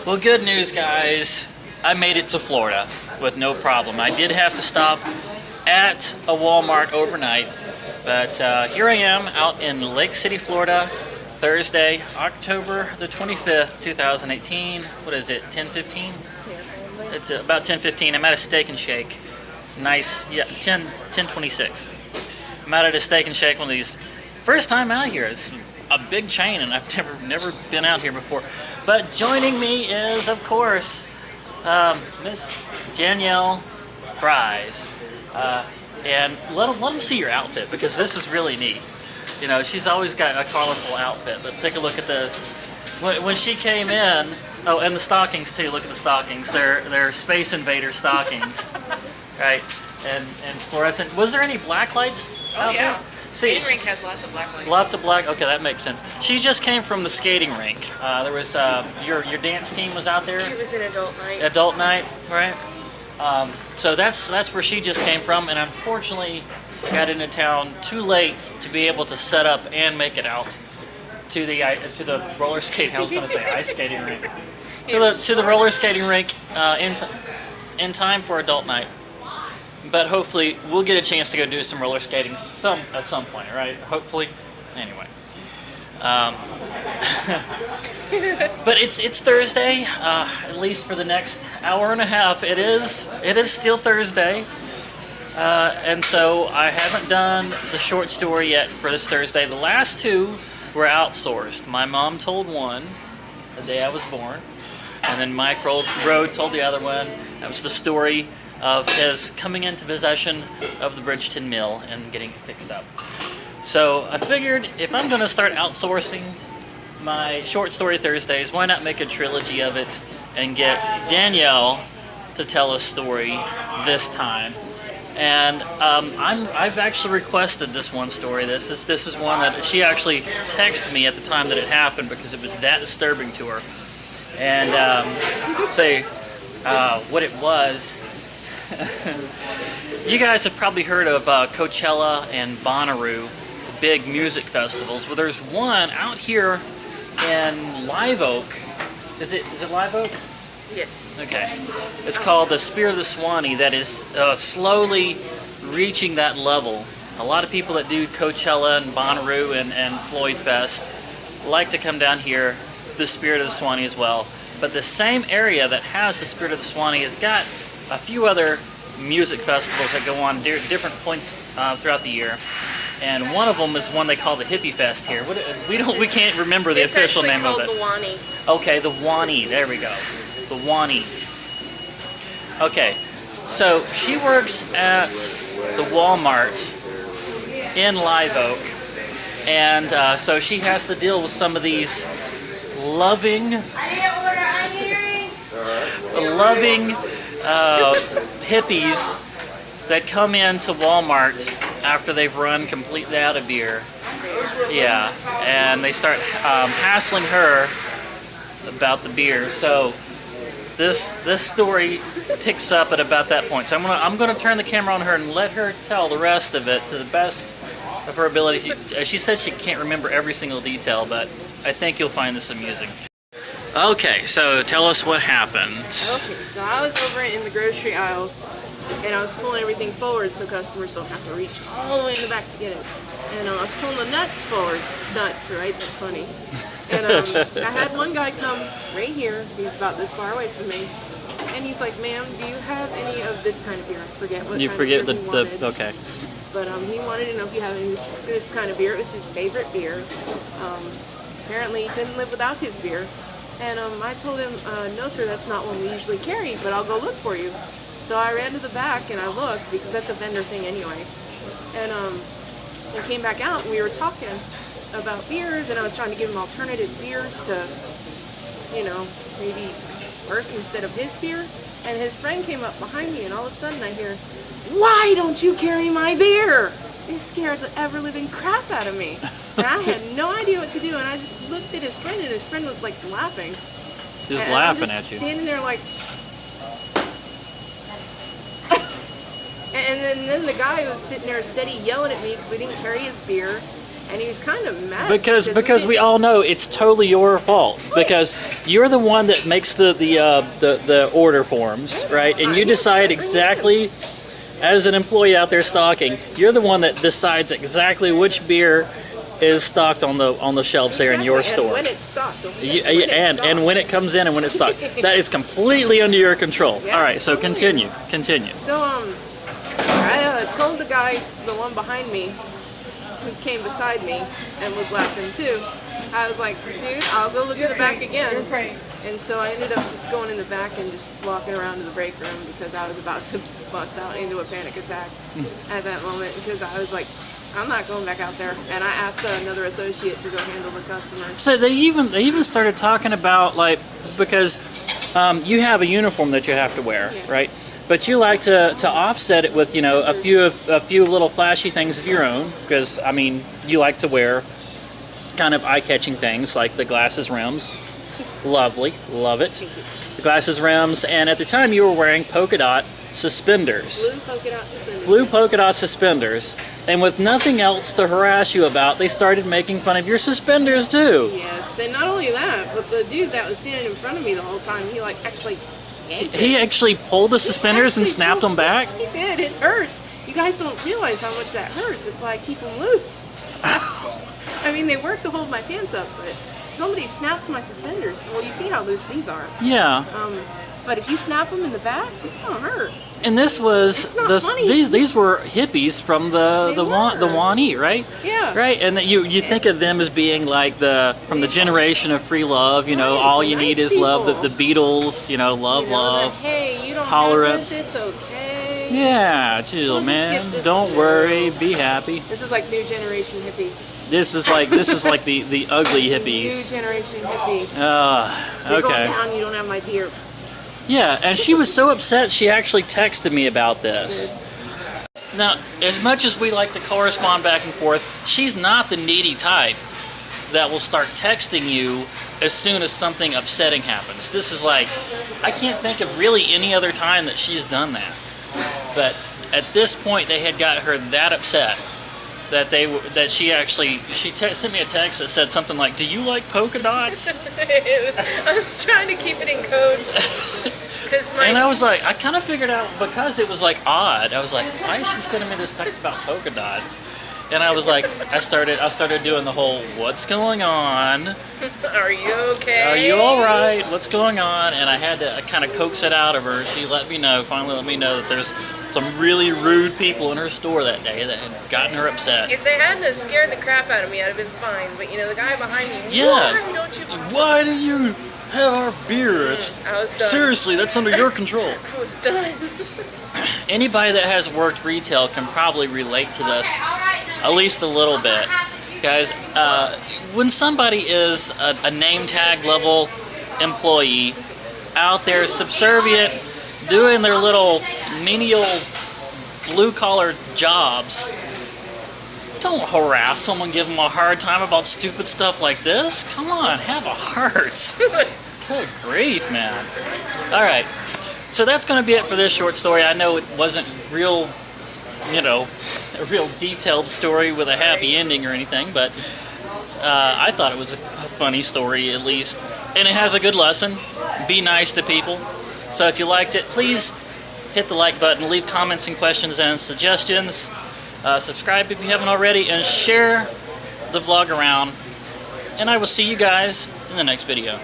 Well, good news, guys. I made it to Florida with no problem. I did have to stop at a Walmart overnight, but here I am out in Lake City, Florida, Thursday, October the 25th, 2018. What is it, 10:15? It's about 10:15. I'm at a Steak and Shake. Nice, yeah, 10:26. I'm out at a Steak and Shake, one of these. First time out here. It's a big chain, and I've never been out here before. But joining me is, of course, Miss Danielle Fries. And let them see your outfit, because this is really neat. You know, she's always got a colorful outfit, but take a look at this. When she came in, oh, and the stockings too. Look at the stockings. They're Space Invader stockings, right? And fluorescent. Was there any black lights out there? See, skating rink has lots of black lights. Lots of black. Okay, that makes sense. She just came from the skating rink. There was your dance team was out there. It was an adult night. Adult night, right? So that's where she just came from, and unfortunately got into town too late to be able to set up and make it out to the roller skating. I was going to say ice skating rink. To the roller skating rink in time for adult night. But hopefully we'll get a chance to go do some roller skating at some point, right? Hopefully. Anyway. But it's Thursday, at least for the next hour and a half. It is still Thursday. And so I haven't done the short story yet for this Thursday. The last two were outsourced. My mom told one the day I was born, and then Mike Rode told the other one. That was the story of his coming into possession of the Bridgeton Mill and getting it fixed up. So I figured if I'm going to start outsourcing my short story Thursdays, why not make a trilogy of it and get Danielle to tell a story this time. And I've actually requested this one story. This is one that she actually texted me at the time that it happened, because it was that disturbing to her. And say what it was. You guys have probably heard of Coachella and Bonnaroo, big music festivals. Well, there's one out here in Live Oak. Is it Live Oak? Yes. Okay. It's called the Spear of the Swanee, that is slowly reaching that level. A lot of people that do Coachella and Bonnaroo and Floyd Fest like to come down here, the Spirit of the Swanee as well. But the same area that has the Spirit of the Swanee has got a few other music festivals that go on different points throughout the year. And one of them is one they call the Hippie Fest here. We can't remember the official name of it. It's actually called the Wani. Okay, the Wani. There we go. The Wani. Okay, so she works at the Walmart in Live Oak, and so she has to deal with some of these loving hippies that come into Walmart after they've run completely out of beer. Yeah, and they start hassling her about the beer. So this story picks up at about that point. So I'm gonna turn the camera on her and let her tell the rest of it to the best of her ability. She said she can't remember every single detail, but I think you'll find this amusing. Okay, so tell us what happened. Okay, so I was over in the grocery aisles, and I was pulling everything forward so customers don't have to reach all the way in the back to get it. And I was pulling the nuts forward. Nuts, right? That's funny. And I had one guy come right here. He's about this far away from me. And he's like, "Ma'am, do you have any of this kind of beer?" I forget what kind of beer he wanted. Okay. But he wanted to know if you have any this kind of beer. It was his favorite beer. Apparently he couldn't live without his beer. And I told him, "No, sir, that's not one we usually carry, but I'll go look for you." So I ran to the back and I looked, because that's a vendor thing anyway. And I came back out and we were talking about beers, and I was trying to give him alternative beers to, you know, maybe work instead of his beer. And his friend came up behind me, and all of a sudden I hear, "Why don't you carry my beer?" He scared the ever-living crap out of me. And I had no idea what to do, and I just looked at his friend, and his friend was like laughing. Just laughing at you. Standing there like, and then the guy was sitting there steady yelling at me because we didn't carry his beer. and he was kind of mad because we all know it's totally your fault, because you're the one that makes the order forms, right? And you decide exactly, as an employee out there stocking, you're the one that decides exactly which beer is stocked on the shelves there in your store. And when it's stocked. And when it comes in and when it's stocked. That is completely under your control. Yeah, all right, so totally. continue. So I told the guy, the one behind me, who came beside me and was laughing too, I was like, dude, I'll go look at the back again. And so I ended up just going in the back and just walking around to the break room, because I was about to bust out into a panic attack at that moment, because I was like, I'm not going back out there. And I asked another associate to go handle the customers. So they even started talking about, like, because you have a uniform that you have to wear, right? But you like to offset it with, you know, a few little flashy things of your own, because I mean, you like to wear kind of eye-catching things like the glasses rims. Lovely, love it. The glasses rims, and at the time you were wearing polka dot suspenders. Blue polka dot suspenders. And with nothing else to harass you about, they started making fun of your suspenders too. Yes, and not only that, but the dude that was standing in front of me the whole time, he like actually yanked it. He actually pulled the suspenders and snapped them back? He did, it hurts. You guys don't realize how much that hurts. It's like, keep them loose. I mean, they work to hold my pants up, but if somebody snaps my suspenders, well, you see how loose these are. Yeah. But if you snap them in the back, it's gonna hurt. And this was these were hippies from the Wani, right? Yeah. Right, and you think of them as being like from the generation of free love. You know, all you need is love. The Beatles, you know, love. Hey, you don't tolerance. have this, it's okay. Yeah, chill, man. Don't worry, be happy. This is like new generation hippie. This is like the ugly hippies. New generation hippie. You're going Okay. down, you don't have my beer. Yeah, and she was so upset she actually texted me about this. Now, as much as we like to correspond back and forth, she's not the needy type that will start texting you as soon as something upsetting happens. This is like, I can't think of really any other time that she's done that. But at this point, they had got her that upset that she sent me a text that said something like, "Do you like polka dots?" I was trying to keep it in code. And I was like, I kind of figured out, because it was like odd. I was like, why is she sending me this text about polka dots? And I was like, I started doing the whole, what's going on? Are you okay? Are you all right? What's going on? And I had to kind of coax it out of her. She finally let me know that there's some really rude people in her store that day that had gotten her upset. If they hadn't have scared the crap out of me, I'd have been fine. But you know, the guy behind me, yeah. Why do you have our beer? I was done. Seriously, that's under your control. I was done. Anybody that has worked retail can probably relate to this at least a little bit. Guys, when somebody is a name tag level employee out there subservient, doing their little menial blue-collar jobs, don't harass someone, give them a hard time about stupid stuff like this. Come on, have a heart. Good grief, man. All right, so that's going to be it for this short story. I know it wasn't real, a real detailed story with a happy ending or anything, but I thought it was a funny story at least. And it has a good lesson. Be nice to people. So if you liked it, please hit the like button, leave comments and questions and suggestions. Subscribe if you haven't already, and share the vlog around. And I will see you guys in the next video.